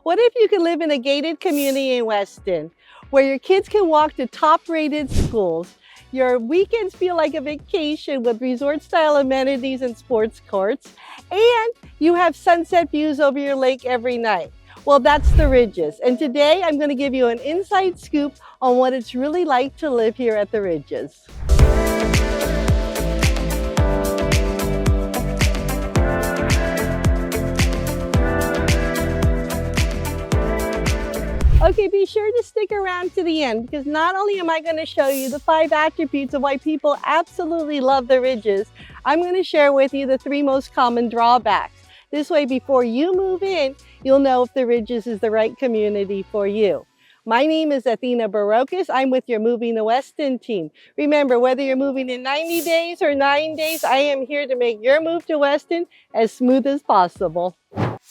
What if you could live in a gated community in Weston, where your kids can walk to top-rated schools, your weekends feel like a vacation with resort-style amenities and sports courts, and you have sunset views over your lake every night? Well, that's the Ridges. And today I'm going to give you an inside scoop on what it's really like to live here at the Ridges. Okay, be sure to stick around to the end because not only am I going to show you the 5 attributes of why people absolutely love the Ridges, I'm going to share with you the 3 most common drawbacks. This way, before you move in, you'll know if the Ridges is the right community for you. My name is Athena Barocas. I'm with your Moving to Weston team. Remember, whether you're moving in 90 days or 9 days, I am here to make your move to Weston as smooth as possible.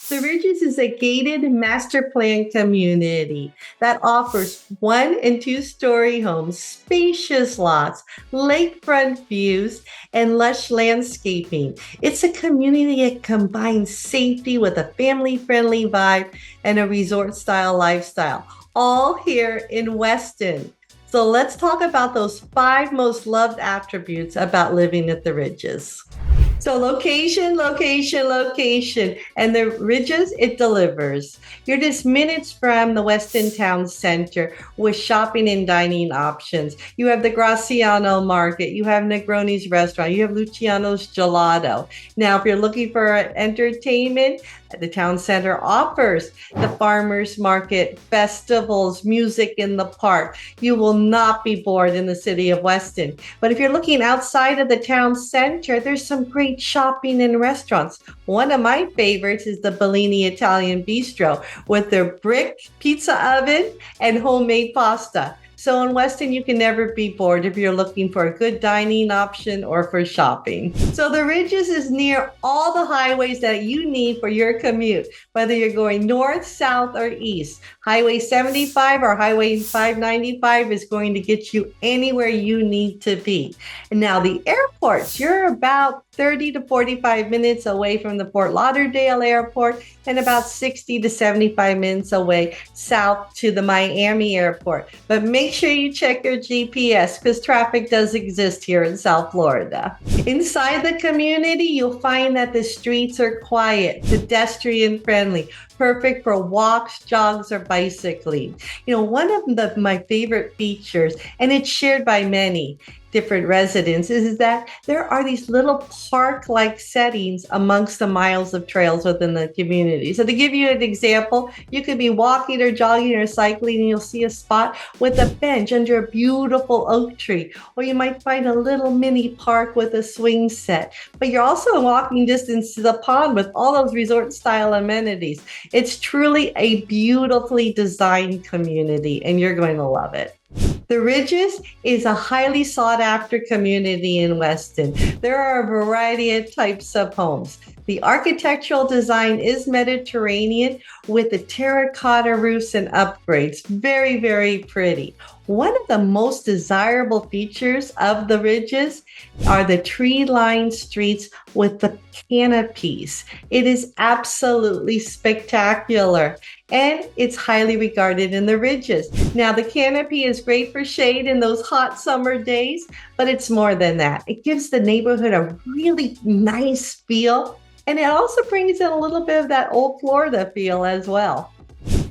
The Ridges is a gated master plan community that offers 1- and 2-story homes, spacious lots, lakefront views, and lush landscaping. It's a community that combines safety with a family-friendly vibe and a resort-style lifestyle, all here in Weston. So let's talk about those 5 most loved attributes about living at the Ridges. So location, location, location, and the Ridges, it delivers. You're just minutes from the Weston Town Center with shopping and dining options. You have the Graciano Market, you have Negroni's Restaurant, you have Luciano's Gelato. Now, if you're looking for entertainment, the town center offers the farmers market, festivals, music in the park. You will not be bored in the city of Weston. But if you're looking outside of the town center, there's some great shopping and restaurants. One of my favorites is the Bellini Italian Bistro with their brick pizza oven and homemade pasta. So in Weston, you can never be bored if you're looking for a good dining option or for shopping. So the Ridges is near all the highways that you need for your commute, whether you're going north, south, or east. Highway 75 or Highway 595 is going to get you anywhere you need to be. And now the airports, you're about 30 to 45 minutes away from the Fort Lauderdale Airport and about 60 to 75 minutes away south to the Miami Airport. But make sure you check your GPS because traffic does exist here in South Florida. Inside the community, you'll find that the streets are quiet, pedestrian friendly, perfect for walks, jogs, or bicycling. You know, one of my favorite features, and it's shared by many different residents, is that there are these little park-like settings amongst the miles of trails within the community. So to give you an example, you could be walking or jogging or cycling and you'll see a spot with a bench under a beautiful oak tree, or you might find a little mini park with a swing set. But you're also in walking distance to the pond with all those resort-style amenities. It's truly a beautifully designed community and you're going to love it. The Ridges is a highly sought after community in Weston. There are a variety of types of homes. The architectural design is Mediterranean with the terracotta roofs and upgrades. Very, very pretty. One of the most desirable features of the Ridges are the tree-lined streets with the canopies. It is absolutely spectacular and it's highly regarded in the Ridges. Now, the canopy is great for shade in those hot summer days, but it's more than that. It gives the neighborhood a really nice feel, and it also brings in a little bit of that old Florida feel as well.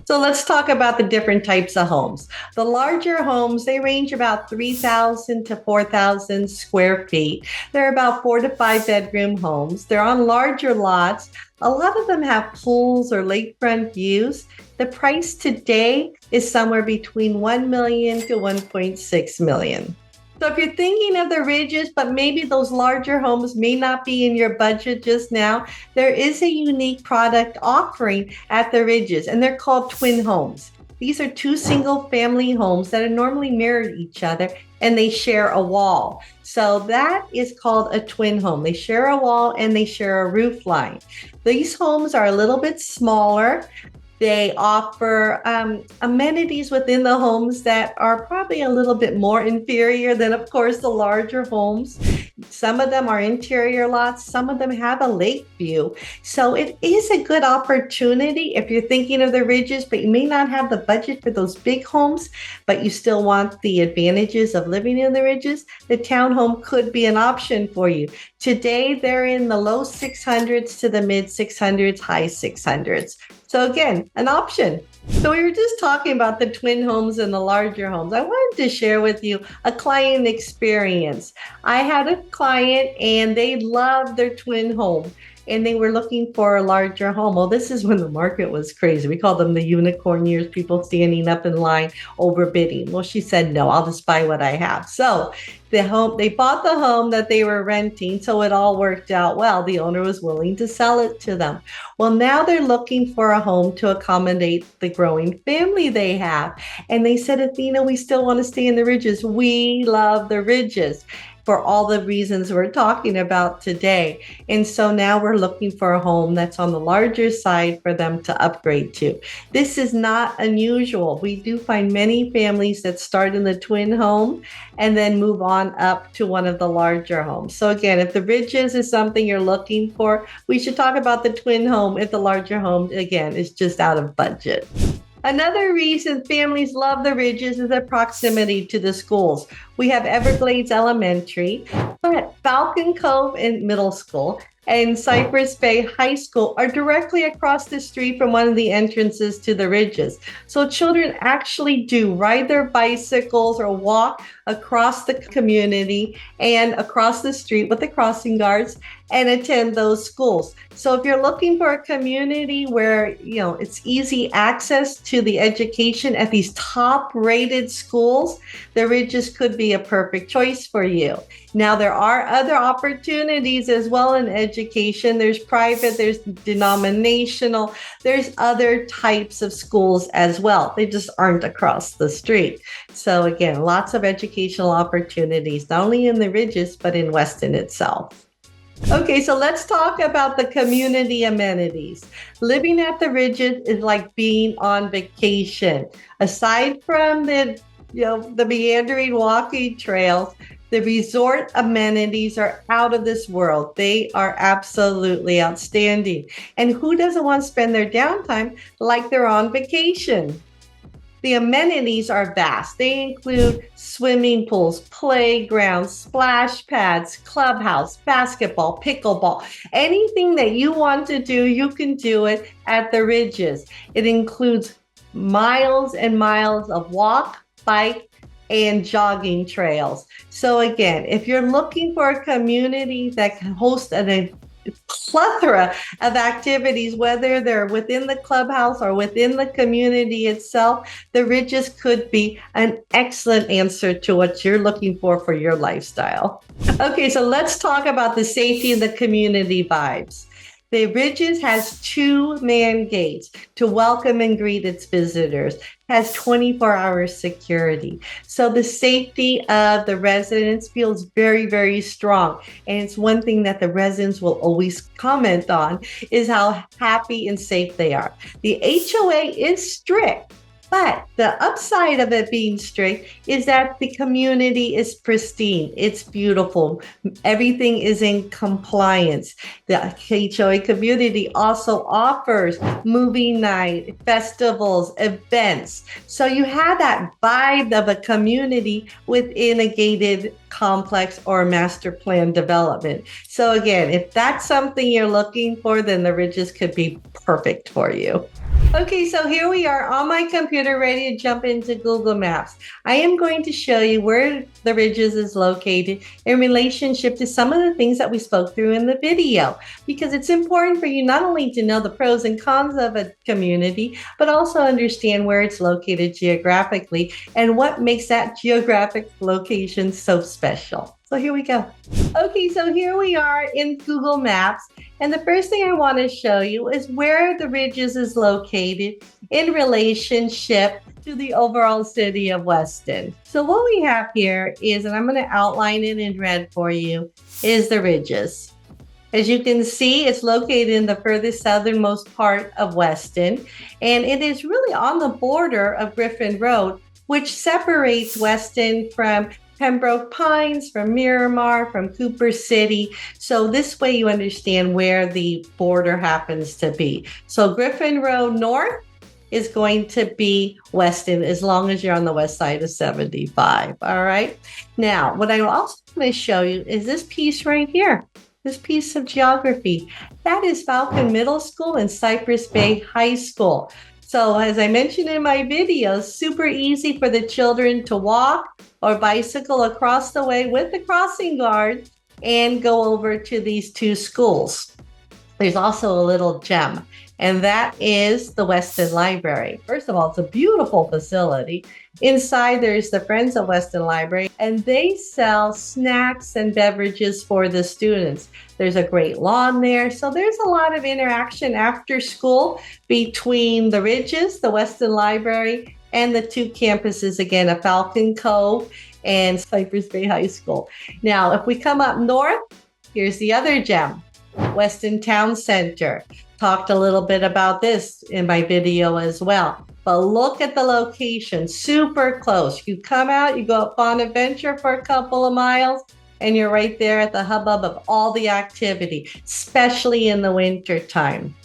So let's talk about the different types of homes. The larger homes, they range about 3,000 to 4,000 square feet. They're about 4 to 5 bedroom homes. They're on larger lots. A lot of them have pools or lakefront views. The price today is somewhere between $1 million to $1.6 million. So if you're thinking of the Ridges, but maybe those larger homes may not be in your budget just now, there is a unique product offering at the Ridges, and they're called twin homes. These are 2 single-family homes that are normally mirrored each other, and they share a wall. So that is called a twin home. They share a wall and they share a roof line. These homes are a little bit smaller. They offer amenities within the homes that are probably a little bit more inferior than, of course, the larger homes. Some of them are interior lots. Some of them have a lake view. So it is a good opportunity if you're thinking of the ridges, but you may not have the budget for those big homes, but you still want the advantages of living in the ridges. The townhome could be an option for you. Today, they're in the low 600s to the mid 600s, high 600s. So again, an option. So we were just talking about the twin homes and the larger homes. I wanted to share with you a client experience. I had a client and they loved their twin home and they were looking for a larger home. Well, this is when the market was crazy. We call them the unicorn years, people standing up in line overbidding. Well, she said, no, I'll just buy what I have. So they bought the home that they were renting. So it all worked out well. The owner was willing to sell it to them. Well, now they're looking for a home to accommodate the growing family they have. And they said, Athena, we still want to stay in the ridges. We love the ridges for all the reasons we're talking about today. And so now we're looking for a home that's on the larger side for them to upgrade to. This is not unusual. We do find many families that start in the twin home and then move on up to one of the larger homes. So again, if the ridges is something you're looking for, we should talk about the twin home if the larger home, again, is just out of budget. Another reason families love the ridges is their proximity to the schools. We have Everglades Elementary, but Falcon Cove and Middle School and Cypress Bay High School are directly across the street from one of the entrances to the ridges. So children actually do ride their bicycles or walk across the community and across the street with the crossing guards and attend those schools. So if you're looking for a community where, it's easy access to the education at these top-rated schools, the Ridges could be a perfect choice for you. Now, there are other opportunities as well in education. There's private, there's denominational, there's other types of schools as well. They just aren't across the street. So again, lots of educational opportunities, not only in the Ridges, but in Weston itself. Okay, so let's talk about the community amenities. Living at the Ridges is like being on vacation. Aside from the meandering walking trails, the resort amenities are out of this world. They are absolutely outstanding. And who doesn't want to spend their downtime like they're on vacation? The amenities are vast. They include swimming pools, playgrounds, splash pads, clubhouse, basketball, pickleball. Anything that you want to do, you can do it at the Ridges. It includes miles and miles of walk, bike, and jogging trails. So again, if you're looking for a community that can host a plethora of activities, whether they're within the clubhouse or within the community itself, the Ridges could be an excellent answer to what you're looking for your lifestyle. Okay, so let's talk about the safety and the community vibes. The Ridges has 2 man gates to welcome and greet its visitors, has 24-hour security. So the safety of the residents feels very, very strong. And it's one thing that the residents will always comment on is how happy and safe they are. The HOA is strict, but the upside of it being strict is that the community is pristine. It's beautiful. Everything is in compliance. The HOA community also offers movie night, festivals, events. So you have that vibe of a community within a gated complex or master plan development. So again, if that's something you're looking for, then the Ridges could be perfect for you. Okay, so here we are on my computer ready to jump into Google Maps. I am going to show you where the Ridges is located in relationship to some of the things that we spoke through in the video, because it's important for you not only to know the pros and cons of a community, but also understand where it's located geographically and what makes that geographic location so special. So here we go. Okay, so here we are in Google Maps. And the first thing I want to show you is where the Ridges is located in relationship to the overall city of Weston. So what we have here is, and I'm going to outline it in red for you, is the Ridges. As you can see, it's located in the furthest southernmost part of Weston, and it is really on the border of Griffin Road, which separates Weston from Pembroke Pines, from Miramar, from Cooper City. So this way you understand where the border happens to be. So Griffin Road North is going to be Weston, as long as you're on the west side of 75. All right. Now, what I also want to show you is this piece right here, this piece of geography. That is Falcon Middle School and Cypress Bay High School. So as I mentioned in my video, super easy for the children to walk or bicycle across the way with the crossing guard and go over to these two schools. There's also a little gem, and that is the Weston Library. First of all, it's a beautiful facility. Inside, there's the Friends of Weston Library, and they sell snacks and beverages for the students. There's a great lawn there, so there's a lot of interaction after school between the Ridges, the Weston Library, and the two campuses, again, of Falcon Cove and Cypress Bay High School. Now, if we come up north, here's the other gem. Weston Town Center. Talked a little bit about this in my video as well. But look at the location, super close. You come out, you go up Bonaventure for a couple of miles, and you're right there at the hubbub of all the activity, especially in the winter time.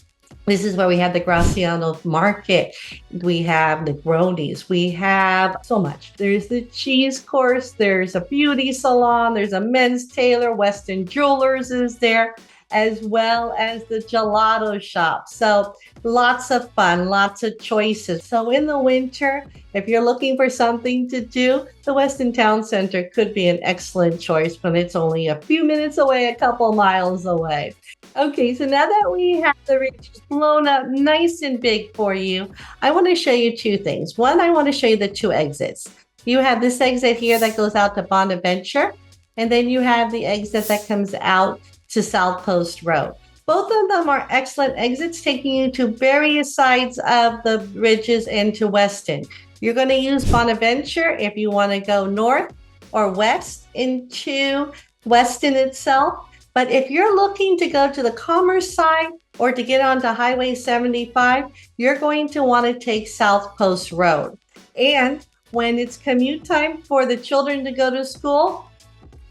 This is where we have the Graciano Market. We have Negronis. We have so much. There's the cheese course. There's a beauty salon. There's a men's tailor. Weston Jewelers is there, as well as the gelato shop. So lots of fun, lots of choices. So in the winter, if you're looking for something to do, the Weston Town Center could be an excellent choice when it's only a few minutes away, a couple miles away. Okay, so now that we have the Ridges blown up nice and big for you, I want to show you two things. One, I want to show you the two exits. You have this exit here that goes out to Bonaventure, and then you have the exit that comes out to South Post Road. Both of them are excellent exits, taking you to various sides of the Ridges and to Weston. You're going to use Bonaventure if you want to go north or west into Weston itself. But if you're looking to go to the Commerce side or to get onto Highway 75, you're going to want to take South Post Road. And when it's commute time for the children to go to school,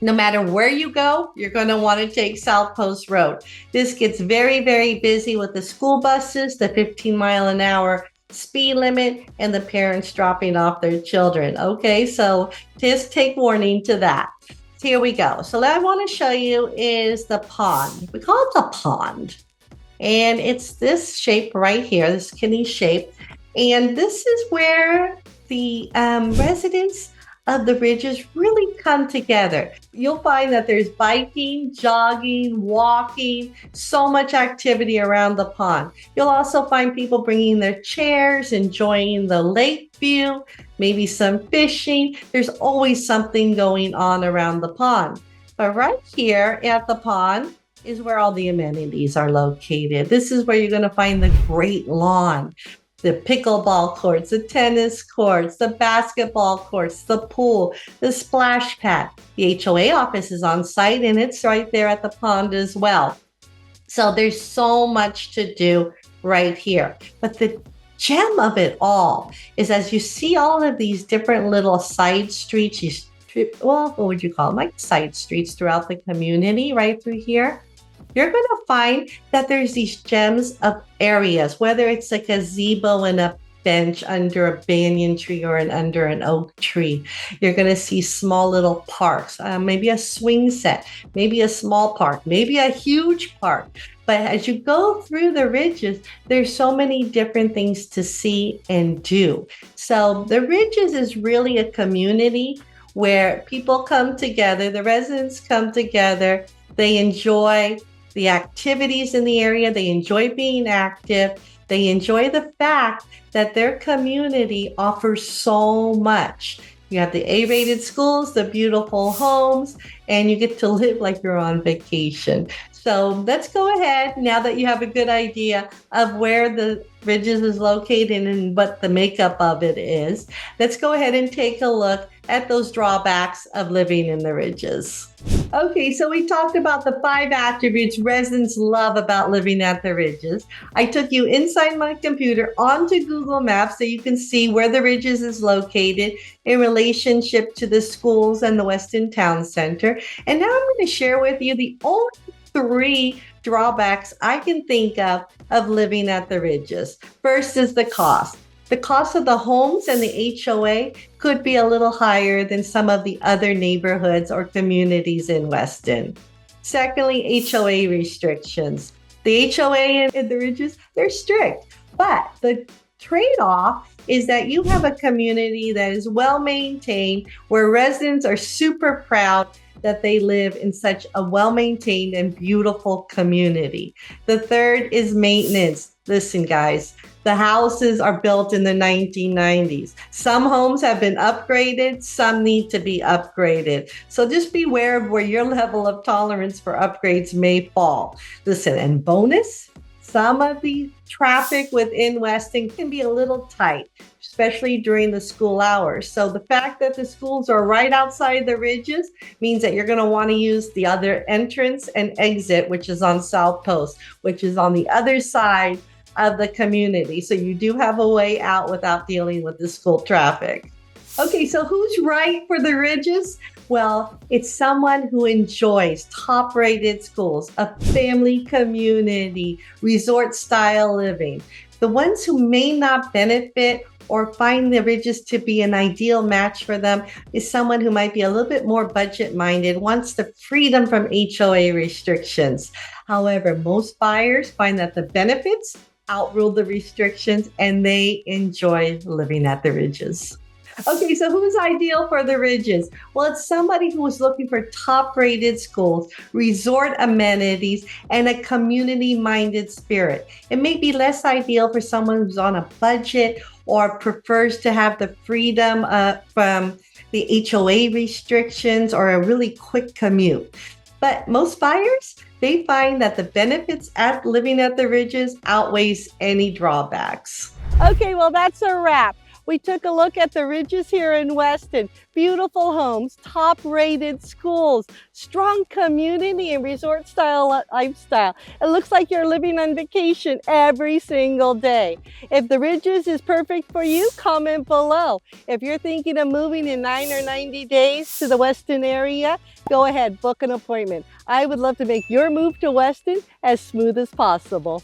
no matter where you go, you're going to want to take South Post Road. This gets very, very busy with the school buses, the 15-mile-an-hour speed limit, and the parents dropping off their children. Okay, so just take warning to that. Here we go. So what I want to show you is the pond. We call it the pond. And it's this shape right here, this kidney shape. And this is where the residents of the Ridges really come together. You'll find that there's biking, jogging, walking, so much activity around the pond. You'll also find people bringing their chairs, enjoying the lake view, maybe some fishing. There's always something going on around the pond. But right here at the pond is where all the amenities are located. This is where you're going to find the great lawn, the pickleball courts, the tennis courts, the basketball courts, the pool, the splash pad. The HOA office is on site, and it's right there at the pond as well. So there's so much to do right here. But the gem of it all is, as you see all of these different little side streets, what would you call them? Like side streets throughout the community right through here. You're going to find that there's these gems of areas, whether it's a gazebo and a bench under a banyan tree or under an oak tree. You're going to see small little parks, maybe a swing set, maybe a small park, maybe a huge park. But as you go through the Ridges, there's so many different things to see and do. So the Ridges is really a community where people come together, the residents come together, they enjoy the activities in the area, they enjoy being active, they enjoy the fact that their community offers so much. You have the A-rated schools, the beautiful homes, and you get to live like you're on vacation. So let's go ahead, now that you have a good idea of where the Ridges is located and what the makeup of it is, let's go ahead and take a look at those drawbacks of living in the Ridges. Okay, so we talked about the 5 attributes residents love about living at the Ridges. I took you inside my computer onto Google Maps so you can see where the Ridges is located in relationship to the schools and the Weston Town Center. And now I'm going to share with you the only 3 drawbacks I can think of living at the Ridges. First is the cost. The cost of the homes and the HOA could be a little higher than some of the other neighborhoods or communities in Weston. Secondly, HOA restrictions. The HOA in the Ridges, they're strict, but the trade-off is that you have a community that is well maintained, where residents are super proud that they live in such a well-maintained and beautiful community. The third is maintenance. Listen, guys, the houses are built in the 1990s. Some homes have been upgraded, some need to be upgraded. So just beware of where your level of tolerance for upgrades may fall. Listen, and bonus, some of the traffic within Weston can be a little tight, especially during the school hours. So the fact that the schools are right outside the Ridges means that you're going to want to use the other entrance and exit, which is on South Post, which is on the other side of the community. So you do have a way out without dealing with the school traffic. Okay, so who's right for the Ridges? Well, it's someone who enjoys top-rated schools, a family community, resort-style living. The ones who may not benefit or find the Ridges to be an ideal match for them is someone who might be a little bit more budget-minded, wants the freedom from HOA restrictions. However, most buyers find that the benefits outrule the restrictions and they enjoy living at the Ridges. Okay, so who's ideal for the Ridges? Well, it's somebody who is looking for top-rated schools, resort amenities, and a community-minded spirit. It may be less ideal for someone who's on a budget or prefers to have the freedom from the HOA restrictions or a really quick commute. But most buyers, they find that the benefits at living at the Ridges outweighs any drawbacks. Okay, well, that's a wrap. We took a look at the Ridges here in Weston. Beautiful homes, top-rated schools, strong community and resort-style lifestyle. It looks like you're living on vacation every single day. If the Ridges is perfect for you, comment below. If you're thinking of moving in 9 or 90 days to the Weston area, go ahead, book an appointment. I would love to make your move to Weston as smooth as possible.